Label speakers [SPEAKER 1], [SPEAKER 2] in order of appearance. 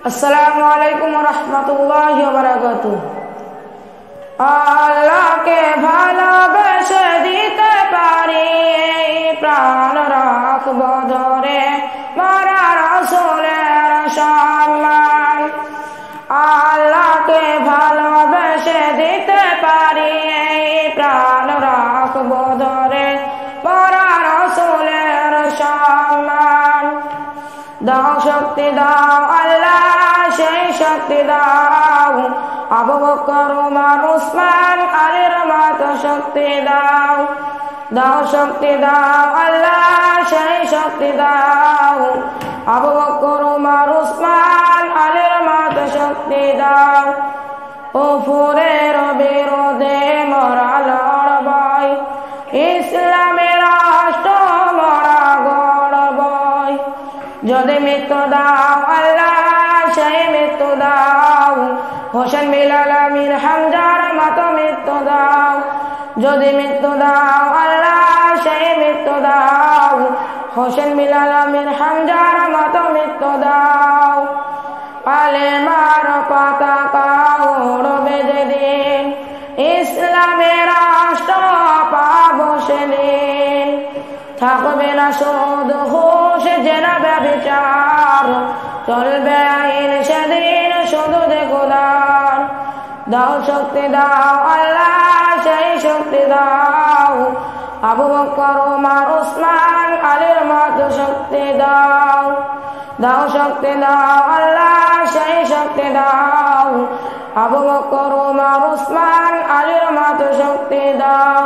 [SPEAKER 1] আসসালামু আলাইকুম ওয়া রাহমাতুল্লাহি ওয়া বারাকাতুহু। আল্লাহকে ভালোবেসে দিতে পারি প্রাণ রাখব ধরে মরা রাসূলের সম্মান। আল্লাহকে ভালোবেসে দিতে পারি প্রাণ রাখব ধরে মরা রাসূলের সম্মান। দাও শক্তি দাও আল্লাহ সেই শক্তি দাও, আবু বকর ওমর উসমান আলীর মতো শক্তি দাও। দাও শক্তি দাও আল্লাহ সেই শক্তি দাও, আবু বকর ওমর উসমান আলীর মতো শক্তি দাও। কুফরের বিরুদ্ধে মোরা লড়বই, ইসলামের রাষ্ট্র মোরা গড়বই। যদি মৃত্যু দাও আল্লাহ সেই মৃত্যু দাও, হোসেন বিলাল আমির হামজার মতো মৃত্যু দাও। যদি মৃত্যু দাও আল্লাহ সেই মৃত্যু দাও, হোসেন বিলাল আমির হামজার মতো মৃত্যু দাও। কালেমার পতাকা উড়বে যেদিন, ইসলামের রাষ্ট্র পাবো সেদিন। থাকবে না সুদ ঘুষ জেনা ব্যভিচার, চলবে আইন সেদিন শুধু খোদার। দাও শক্তি দাও আল্লাহ সেই শক্তি দাও, আবু বকর ওমর উসমান আলীর মতো শক্তি দাও। দাও শক্তি দাও আল্লাহ সেই শক্তি দাও, আবু বকর ওমর উসমান আলীর মতো শক্তি দাও।